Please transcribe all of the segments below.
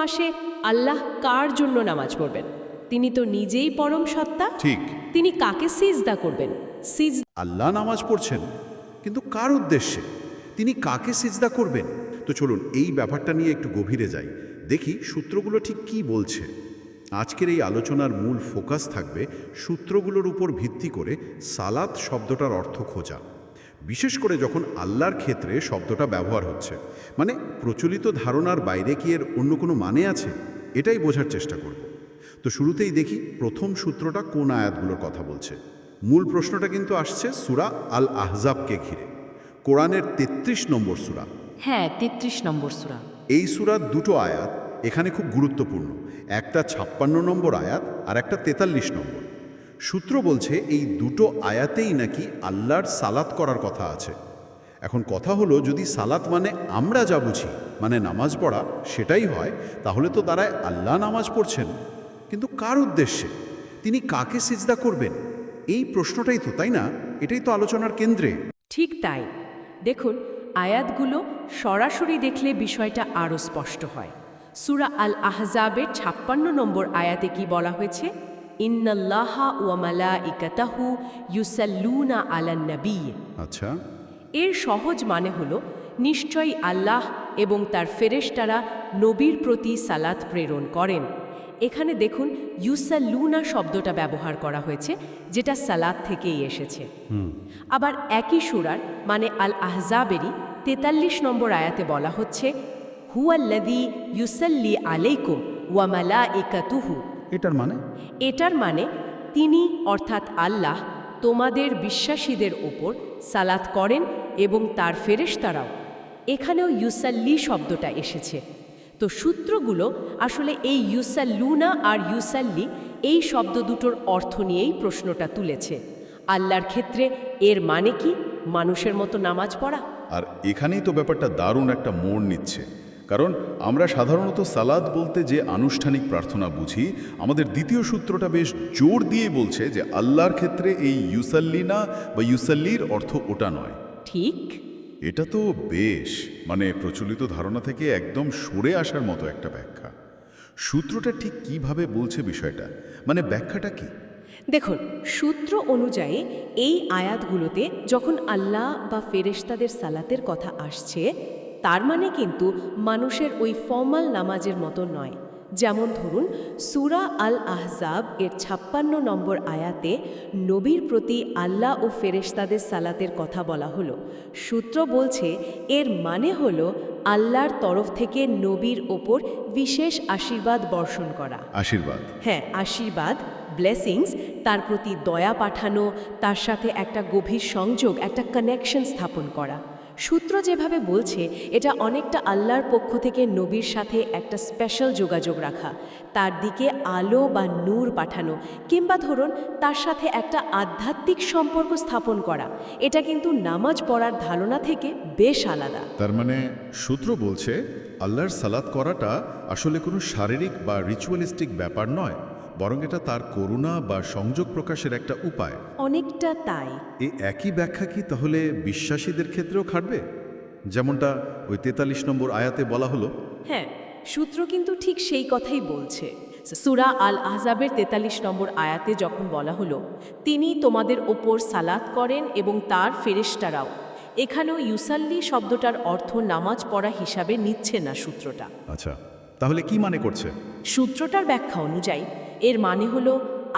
আসে আল্লাহ কার জন্য নামাজ পড়বেন। তিনি তো নিজেই পরম সত্তা। ঠিক, তিনি কাকে সিজদা করবেন? আল্লাহ নামাজ পড়ছেন, কিন্তু কার উদ্দেশ্যে? তিনি কাকে সিজদা করবেন? তো চলুন এই ব্যাপারটা নিয়ে একটু গভীরে যাই, দেখি সূত্রগুলো ঠিক কি বলছে। আজকের এই আলোচনার মূল ফোকাস থাকবে সূত্রগুলোর উপর ভিত্তি করে সালাত শব্দটার অর্থ খোঁজা, বিশেষ করে যখন আল্লাহর ক্ষেত্রে শব্দটা ব্যবহার হচ্ছে। মানে প্রচলিত ধারণার বাইরে কি এর অন্য কোনো মানে আছে, এটাই বোঝার চেষ্টা করব। তো শুরুতেই দেখি প্রথম সূত্রটা কোন আয়াতগুলোর কথা বলছে। মূল প্রশ্নটা কিন্তু আসছে সূরা আল আহজাবকে ঘিরে, কোরআনের ৩৩ নম্বর সূরা। হ্যাঁ, ৩৩ নম্বর সূরা। এই সূরার দুটো আয়াত এখানে খুব গুরুত্বপূর্ণ, একটা ৫৬ নম্বর আয়াত আর একটা ৪৩ নম্বর। সূত্র বলছে এই দুটো আয়াতেই নাকি আল্লাহর সালাত করার কথা আছে। এখন কথা হলো, যদি সালাত মানে আমরা যা বুঝি, মানে নামাজ পড়া, সেটাই হয়, তাহলে তো দাঁড়ায় আল্লাহ নামাজ পড়ছেন, কিন্তু কার উদ্দেশ্যে? তিনি কাকে সিজদা করবেন? এই প্রশ্নটাই তো, তাই না? এটাই তো আলোচনার কেন্দ্রে। ঠিক তাই। দেখুন, আয়াতগুলো সরাসরি দেখলে বিষয়টা আরও স্পষ্ট হয়। সূরা আল আহজাবের ৫৬ নম্বর আয়াতে কি বলা হয়েছে? ইন্নাল্লাহা ওয়া মালাইকাতাহু ইউসাল্লুনা আলান নবী। আচ্ছা, এর সহজ মানে হলো, নিশ্চয়ই আল্লাহ এবং তার ফেরেশতারা নবীর প্রতি সালাত প্রেরণ করেন। এখানে দেখুন ইউসাল্লুনা শব্দটা ব্যবহার করা হয়েছে, যেটা সালাত থেকেই এসেছে। আবার একই সূরার মানে আল আহজাবেরই ৪৩ নম্বর আয়াতে বলা হচ্ছে হুয়াল্লাযী ইউসাল্লি আলাইকুম ওয়া মালাইকাতুহু। এটার মানে তিনি অর্থাৎ আল্লাহ তোমাদের বিশ্বাসীদের ওপর সালাত করেন এবং তার ফেরেশতারাও। এখানেও ইউসাল্লি শব্দটা এসেছে। তো সূত্রগুলো আসলে এই ইউসাল্লুনা আর ইউসাল্লি এই শব্দ দুটোর অর্থ নিয়েই প্রশ্নটা তুলেছে। আল্লাহর ক্ষেত্রে এর মানে কি? মানুষের মতো নামাজ পড়া। আর এখানেই তো ব্যাপারটা দারুণ একটা মোড় নিচ্ছে, কারণ আমরা সাধারণত সালাত বলতে যে আনুষ্ঠানিক প্রার্থনা বুঝি, আমাদের দ্বিতীয় সূত্রটা বেশ জোর দিয়ে বলছে যে আল্লাহর ক্ষেত্রে এই ইউসাল্লিনা বা ইউসাল্লির অর্থ ওটা নয়। ঠিক। এটা তো বেশ প্রচলিত ধারণা থেকে একদম সরে আসার মতো একটা ব্যাখ্যা। সূত্রটা ঠিক কিভাবে বলছে বিষয়টা, ব্যাখ্যাটা কি? দেখুন, সূত্র অনুযায়ী এই আয়াতগুলোতে যখন আল্লাহ বা ফেরেশতাদের সালাতের কথা আসছে, তার মানে কিন্তু মানুষের ওই ফর্মাল নামাজের মতো নয়। যেমন ধরুন, সূরা আল আহজাব এর ৫৬ নম্বর আয়াতে নবীর প্রতি আল্লাহ ও ফেরেশতাদের সালাতের কথা বলা হলো। সূত্র বলছে এর মানে হলো আল্লাহর তরফ থেকে নবীর ওপর বিশেষ আশীর্বাদ বর্ষণ করা। আশীর্বাদ? হ্যাঁ, আশীর্বাদ, ব্লেসিংস, তার প্রতি দয়া পাঠানো, তার সাথে একটা গভীর সংযোগ, একটা কানেকশন স্থাপন করা। সূত্র যেভাবে বলছে, এটা অনেকটা আল্লাহর পক্ষ থেকে নবীর সাথে একটা স্পেশাল যোগাযোগ রাখা, তার দিকে আলো বা নূর পাঠানো, কিংবা ধরুন তার সাথে একটা আধ্যাত্মিক সম্পর্ক স্থাপন করা। এটা কিন্তু নামাজ পড়ার ধারণা থেকে বেশ আলাদা। তার সূত্র বলছে আল্লাহর সালাত করাটা আসলে কোনো শারীরিক বা রিচুয়ালিস্টিক ব্যাপার নয়, বরং এটা তার করুণা বা সংযোগ প্রকাশের একটা উপায়। অনেকটা তাই। এই একই ব্যাখ্যা কি তাহলে বিশ্বাসীদের ক্ষেত্রেও খাটবে, যেমনটা ওই ৪৩ নম্বর আয়াতে বলা হলো? হ্যাঁ, সূত্র কিন্তু ঠিক সেই কথাই বলছে। সূরা আল আহজাবের ৪৩ নম্বর আয়াতে যখন বলা হলো তিনি তোমাদের ওপর সালাত করেন এবং তার ফেরেশতারাও, এখানেও ইউসাল্লি শব্দটার অর্থ নামাজ পড়া হিসাবে নিচ্ছে না সূত্রটা। আচ্ছা, তাহলে কি মানে করছে? সূত্রটার ব্যাখ্যা অনুযায়ী এর মানে হলো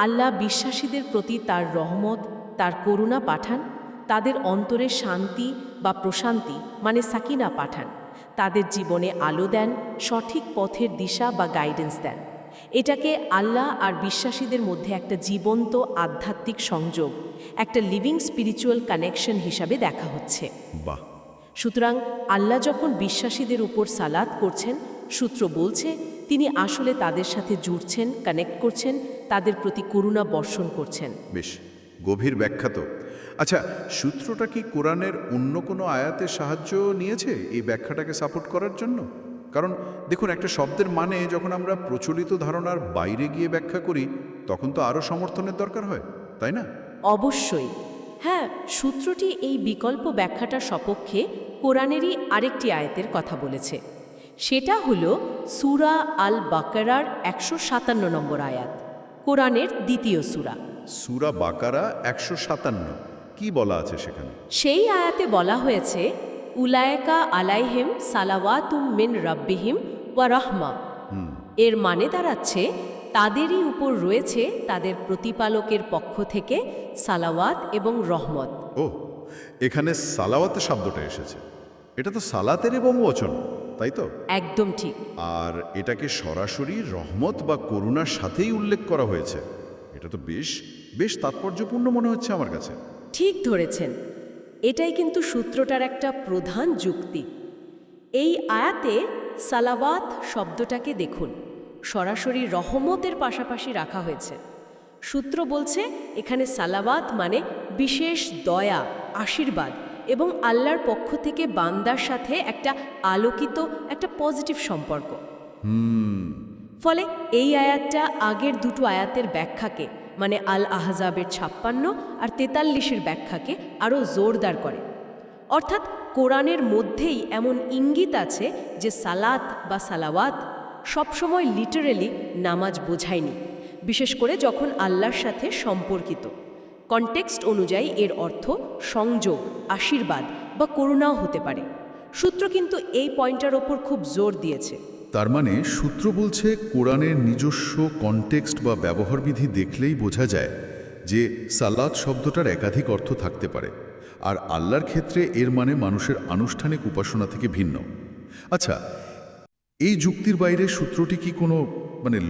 আল্লাহ বিশ্বাসীদের প্রতি তার রহমত, তার করুণা পাঠান, তাদের অন্তরে শান্তি বা প্রশান্তি সাকিনা পাঠান, তাদের জীবনে আলো দেন, সঠিক পথের দিশা বা গাইডেন্স দেন। এটাকে আল্লাহ আর বিশ্বাসীদের মধ্যে একটা জীবন্ত আধ্যাত্মিক সংযোগ, একটা লিভিং স্পিরিচুয়াল কানেকশন হিসাবে দেখা হচ্ছে। বাহ! সুতরাং আল্লাহ যখন বিশ্বাসীদের উপর সালাত করছেন, সূত্র বলছে তিনি আসলে তাদের সাথে জুড়ছেন, কানেক্ট করছেন, তাদের প্রতি করুণা বর্ষণ করছেন। বেশ গভীর ব্যাখ্যা তো। আচ্ছা, সূত্রটা কি কোরআনের অন্য কোনো আয়াতের সাহায্য নিয়েছে এই ব্যাখ্যাটাকে সাপোর্ট করার জন্য? কারণ দেখুন, একটা শব্দের মানে যখন আমরা প্রচলিত ধারণার বাইরে গিয়ে ব্যাখ্যা করি, তখন তো আরও সমর্থনের দরকার হয়, তাই না? অবশ্যই। হ্যাঁ, সূত্রটি এই বিকল্প ব্যাখ্যাটার সপক্ষে কোরআনেরই আরেকটি আয়াতের কথা বলেছে। সেটা হলো সূরা আল বাকারার ১৫৭ নম্বর আয়াত, কোরআনের দ্বিতীয় সূরা। সূরা বাকারা ১৫৭ কি বলা আছে সেখানে? সেই আয়াতে বলা হয়েছে, উলায়েকা আলাইহিম সালাওয়াতুম মিন রাব্বিহিম ওয়া রাহমা। এর মানে দাঁড়াচ্ছে, তাদেরই উপর রয়েছে তাদের প্রতিপালকের পক্ষ থেকে সালাওয়াত এবং রহমত। ও, এখানে সালাওয়াত শব্দটা এসেছে। এটা তো সালাতের বহুবচন, তাই তো? একদম ঠিক। আর এটাকে সরাসরি রহমত বা করুণার সাথেই উল্লেখ করা হয়েছে। এটা তো বেশ বেশ তাৎপর্যপূর্ণ মনে হচ্ছে আমার কাছে। ঠিক ধরেছেন, এটাই কিন্তু সূত্রটার একটা প্রধান যুক্তি। এই আয়াতে সালাওয়াত শব্দটাকে দেখুন, সরাসরি রহমতের পাশাপাশি রাখা হয়েছে। সূত্র বলছে এখানে সালাওয়াত মানে বিশেষ দয়া, আশীর্বাদ এবং আল্লাহর পক্ষ থেকে বান্দার সাথে একটা আলোকিত, একটা পজিটিভ সম্পর্ক। ফলে এই আয়াতটা আগের দুটো আয়াতের ব্যাখ্যাকে, মানে আল আহজাবের ৫৬ আর ৪৩-এর ব্যাখ্যাকে আরও জোরদার করে। অর্থাৎ কোরআনের মধ্যেই এমন ইঙ্গিত আছে যে সালাত বা সালাওয়াত সবসময় লিটারেলি নামাজ বোঝায়নি, বিশেষ করে যখন আল্লাহর সাথে সম্পর্কিত। কনটেক্সট অনুযায়ী এর অর্থ সংযোগ, আশীর্বাদ বা করুণাও হতে পারে। সূত্র কিন্তু এই পয়েন্টটার ওপর খুব জোর দিয়েছে। তার মানে সূত্র বলছে কোরআনের নিজস্ব কনটেক্সট বা ব্যবহারবিধি দেখলেই বোঝা যায় যে সালাত শব্দটার একাধিক অর্থ থাকতে পারে, আর আল্লাহর ক্ষেত্রে এর মানে মানুষের আনুষ্ঠানিক উপাসনা থেকে ভিন্ন। আচ্ছা, এই যুক্তির বাইরে সূত্রটি কি কোনো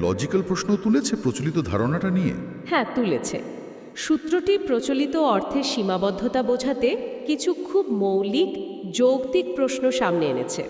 লজিক্যাল প্রশ্ন তুলেছে প্রচলিত ধারণাটা নিয়ে? হ্যাঁ, তুলেছে। সূত্রটি প্রচলিত অর্থের সীমাবদ্ধতা বোঝাতে কিছু খুব মৌলিক যৌক্তিক প্রশ্ন সামনে এনেছে।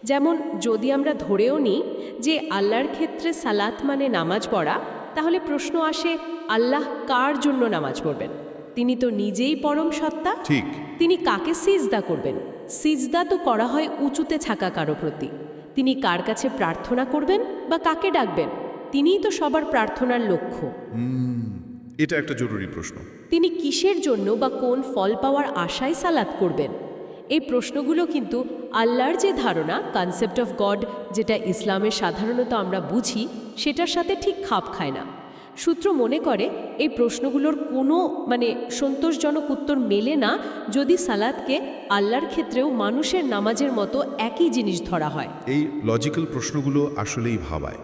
যেমন, যদি আমরা ধরেও নিই যে আল্লাহর ক্ষেত্রে সালাত মানে নামাজ পড়া, তাহলে প্রশ্ন আসে, আল্লাহ কার জন্য নামাজ পড়বেন? তিনি তো নিজেই পরম সত্তা। ঠিক। তিনি কাকে সিজদা করবেন? সিজদা তো করা হয় উঁচুতে থাকা কারো প্রতি। তিনি কার কাছে প্রার্থনা করবেন বা কাকে ডাকবেন? তিনিই তো সবার প্রার্থনার লক্ষ্য। এটা একটা জরুরি প্রশ্ন। তিনি কিসের জন্য বা কোন ফল পাওয়ার আশায় সালাত করবেন? এই প্রশ্নগুলো কিন্তু আল্লাহর যে ধারণা, কনসেপ্ট অফ গড, যেটা ইসলামে সাধারণত আমরা বুঝি, সেটার সাথে ঠিক খাপ খায় না। সূত্র মনে করে এই প্রশ্নগুলোর কোনো সন্তোষজনক উত্তর মেলে না যদি সালাতকে আল্লাহর ক্ষেত্রেও মানুষের নামাজের মতো একই জিনিস ধরা হয়। এই লজিক্যাল প্রশ্নগুলো আসলেই ভাবায়।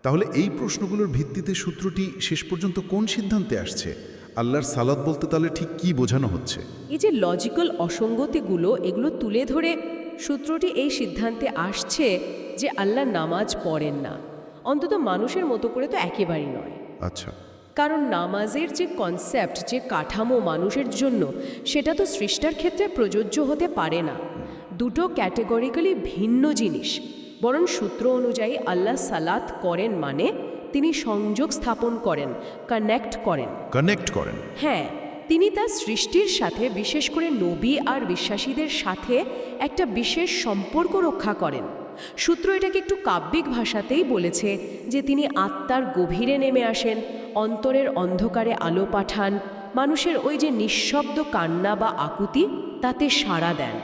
তাহলে এই প্রশ্নগুলোর ভিত্তিতে সূত্রটি শেষ পর্যন্ত কোন সিদ্ধান্তে আসছে? আল্লাহর সালাত বলতে তাহলে ঠিক কি বোঝানো হচ্ছে? এই যে লজিক্যাল অসঙ্গতিগুলো, এগুলো তুলে ধরে সূত্রটি এই সিদ্ধান্তে আসছে যে আল্লাহ নামাজ পড়েন না, অন্তত মানুষের মতো করে তো একেবারেই নয়। আচ্ছা। কারণ নামাজের যে কনসেপ্ট, যে কাঠামো মানুষের জন্য, সেটা তো সৃষ্টার ক্ষেত্রে প্রযোজ্য হতে পারে না। দুটো ক্যাটেগরিক্যালি ভিন্ন জিনিস। বরং সূত্র অনুযায়ী আল্লাহ সালাত করেন মানে তিনি সংযোগ স্থাপন করেন, কানেক্ট করেন। হ্যাঁ, তিনি তার সৃষ্টির সাথে, বিশেষ করে নবী আর বিশ্বাসীদের সাথে একটা বিশেষ সম্পর্ক রক্ষা করেন। সূত্র এটাকে একটু কাব্যিক ভাষাতেই বলেছে যে তিনি আত্মার গভীরে নেমে আসেন, অন্তরের অন্ধকারে আলো পাঠান, মানুষের ওই যে নিঃশব্দ কান্না বা আকুতি, তাতে সাড়া দেন।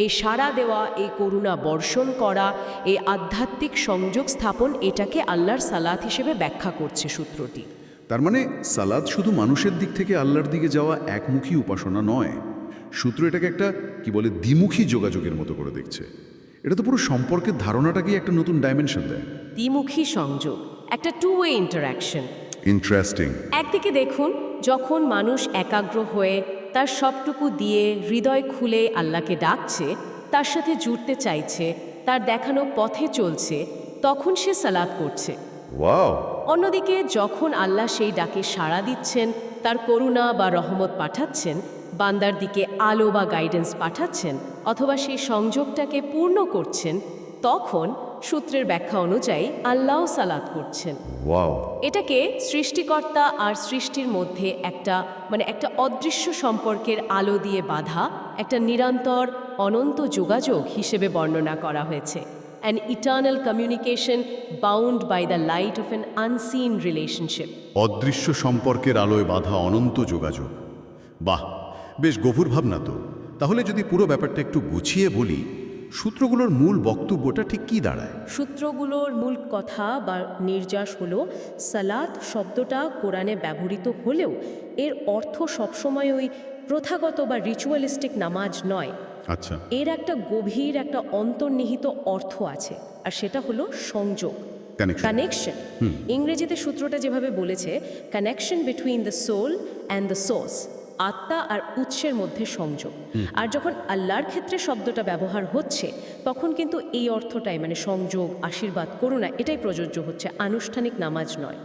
এই সাড়া দেওয়া, এই করুণা বর্ষণ করা, এই আধ্যাত্মিক সংযোগ স্থাপন, এটাকে আল্লাহর সালাত হিসেবে ব্যাখ্যা করছে সূত্রটি। তার মানে সালাত শুধু মানুষের দিক থেকে আল্লাহর দিকে যাওয়া একমুখী উপাসনা নয়, সূত্র এটাকে একটা দ্বিমুখী যোগাযোগের মতো করে দেখছে। এটা তো পুরো সম্পর্কের ধারণাটাকেই একটা নতুন ডাইমেনশন দেয়। দ্বিমুখী সংযোগ, একটা টু ওয়ে ইন্টারাকশন। ইন্টারেস্টিং। একদিকে দেখুন, যখন মানুষ একাগ্র হয়ে তার সবটুকু দিয়ে হৃদয় খুলে আল্লাহকে ডাকছে, তার সাথে জুড়তে চাইছে, তার দেখানো পথে চলছে, তখন সে সালাত করছে। ওয়াও। অন্যদিকে যখন আল্লাহ সেই ডাকে সাড়া দিচ্ছেন, তার করুণা বা রহমত পাঠাচ্ছেন, বান্দার দিকে আলো বা গাইডেন্স পাঠাচ্ছেন, অথবা সেই সংযোগটাকে পূর্ণ করছেন, তখন সূত্রের ব্যাখ্যা অনুযায়ী আল্লাহও সালাত করছেন। ওয়াও। এটাকে সৃষ্টিকর্তা আর সৃষ্টির মধ্যে একটা অদৃশ্য সম্পর্কের আলো দিয়ে বাঁধা একটা নিরন্তর অনন্ত যোগাযোগ হিসেবে বর্ণনা করা হয়েছে। An eternal communication bound by the light of an unseen relationship. অদৃশ্য সম্পর্কের আলোয় বাঁধা অনন্ত যোগাযোগ। বাহ, বেশ গভীর ভাবনা তো। তাহলে যদি পুরো ব্যাপারটা একটু গুছিয়ে বলি, সূত্রগুলোর মূল বক্তব্যটা ঠিক কী দাঁড়ায়? সূত্রগুলোর মূল কথা বা নির্যাস হলো সালাত শব্দটা কোরআনে ব্যবহৃত হলেও এর অর্থ সবসময় ওই প্রথাগত বা রিচুয়ালিস্টিক নামাজ নয়। আচ্ছা, এর একটা গভীর একটা অন্তর্নিহিত অর্থ আছে, আর সেটা হলো সংযোগ, Connection. কানেকশন। ইংরেজিতে সূত্রটা যেভাবে বলেছে, connection between the soul and the source, আত্মা আর উৎসের মধ্যে সংযোগ। আর যখন আল্লাহর ক্ষেত্রে শব্দটা ব্যবহার হচ্ছে তখন কিন্তু এই অর্থটাই, মানে সংযোগ, আশীর্বাদ, করুণা, এটাই প্রযোজ্য হচ্ছে, আনুষ্ঠানিক নামাজ নয়।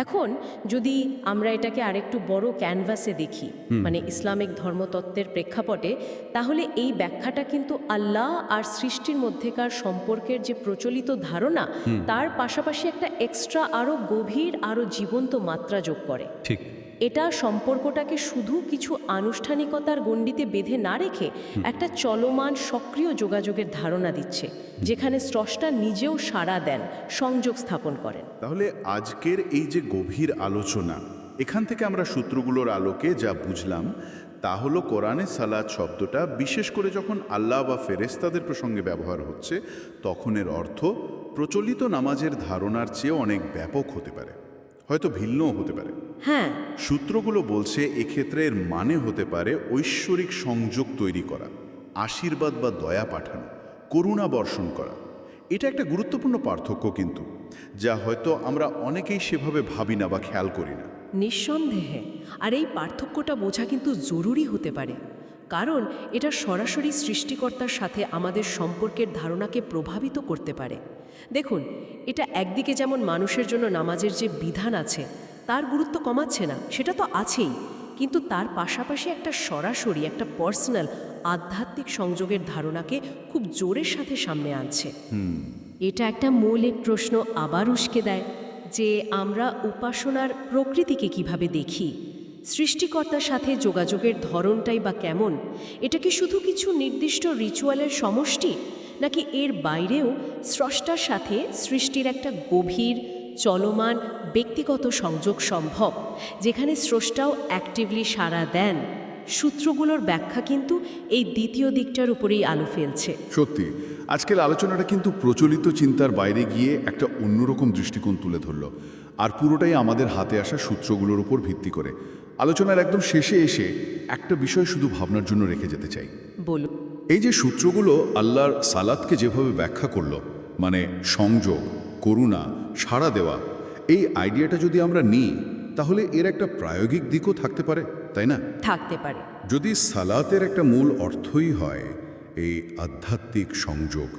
এখন যদি আমরা এটাকে আরেকটু বড় ক্যানভাসে দেখি, মানে ইসলামিক ধর্মতত্ত্বের প্রেক্ষাপটে, তাহলে এই ব্যাখ্যাটা কিন্তু আল্লাহ আর সৃষ্টির মধ্যেকার সম্পর্কের যে প্রচলিত ধারণা তার পাশাপাশি একটা এক্সট্রা আরও গভীর, আরও জীবন্ত মাত্রা যোগ করে। ঠিক। এটা সম্পর্কটাকে শুধু কিছু আনুষ্ঠানিকতার গণ্ডিতে বেঁধে না রেখে একটা চলমান সক্রিয় যোগাযোগের ধারণা দিচ্ছে, যেখানে স্রষ্টা নিজেও সাড়া দেন, সংযোগ স্থাপন করেন। তাহলে আজকের এই যে গভীর আলোচনা, এখান থেকে আমরা সূত্রগুলোর আলোকে যা বুঝলাম তা হলো কোরআনে সালাত শব্দটা বিশেষ করে যখন আল্লাহ বা ফেরেশতাদের প্রসঙ্গে ব্যবহার হচ্ছে তখন এর অর্থ প্রচলিত নামাজের ধারণার চেয়ে অনেক ব্যাপক হতে পারে, হয়তো ভিন্নও হতে পারে। হ্যাঁ, সূত্রগুলো বলছে এক্ষেত্রে এর মানে হতে পারে ঐশ্বরিক সংযোগ তৈরি করা, আশীর্বাদ বা দয়া পাঠানো, করুণা বর্ষণ করা। এটা একটা গুরুত্বপূর্ণ পার্থক্য কিন্তু, যা হয়তো আমরা অনেকেই সেভাবে ভাবি না বা খেয়াল করি না। নিঃসন্দেহে। আর এই পার্থক্যটা বোঝা কিন্তু জরুরি হতে পারে, কারণ এটা সরাসরি সৃষ্টিকর্তার সাথে আমাদের সম্পর্কের ধারণাকে প্রভাবিত করতে পারে। দেখুন, এটা একদিকে যেমন মানুষের জন্য নামাজের যে বিধান আছে তার গুরুত্ব কমাচ্ছে না, সেটা তো আছেই, কিন্তু তার পাশাপাশি একটা সরাসরি, একটা পার্সোনাল আধ্যাত্মিক সংযোগের ধারণাকে খুব জোরের সাথে সামনে আনছে। এটা একটা মৌলিক প্রশ্ন আবার উস্কে দেয় যে আমরা উপাসনার প্রকৃতিকে কিভাবে দেখি, সৃষ্টিকর্তার সাথে যোগাযোগের ধরনটাই বা কেমন? এটা কি শুধু কিছু নির্দিষ্ট রিচুয়ালের সমষ্টি, নাকি এর বাইরেও স্রষ্টার সাথে সৃষ্টির একটা গভীর, চলমান, ব্যক্তিগত সংযোগ সম্ভব, যেখানে স্রষ্টাও অ্যাক্টিভলি সাড়া দেন? সূত্রগুলোর ব্যাখ্যা কিন্তু এই দ্বিতীয় দিকটার উপরেই আলো ফেলছে। সত্যি, আজকের আলোচনাটা কিন্তু প্রচলিত চিন্তার বাইরে গিয়ে একটা অন্যরকম দৃষ্টিকোণ তুলে ধরল, আর পুরোটাই আমাদের হাতে আসা সূত্রগুলোর উপর ভিত্তি করে। আলোচনার একদম শেষে এসে একটা বিষয় শুধু ভাবনার জন্য রেখে যেতে চাই। বলুন। এই যে সূত্রগুলো আল্লাহর সালাতকে যেভাবে ব্যাখ্যা করলো, মানে সংযোগ, করুণা, সাড়া দেওয়া, এই আইডিয়াটা যদি আমরা নিই তাহলে এর একটা প্রায়োগিক দিকও থাকতে পারে, তাই না? থাকতে পারে। যদি সালাতের একটা মূল অর্থই হয় এই আধ্যাত্মিক সংযোগ,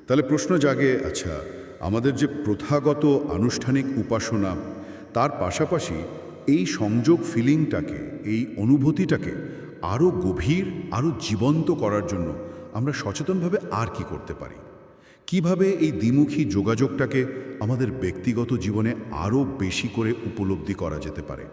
তাহলে প্রশ্ন জাগে, আচ্ছা, আমাদের যে প্রথাগত আনুষ্ঠানিক উপাসনা, তার পাশাপাশি এই সংযোগ ফিলিংটাকে, এই অনুভূতিটাকে আরও গভীর, আরও জীবন্ত করার জন্য আমরা সচেতনভাবে আর কি করতে পারি? কিভাবে এই দ্বিমুখী যোগাযোগটাকে আমাদের ব্যক্তিগত জীবনে আরও বেশি করে উপলব্ধি করা যেতে পারে?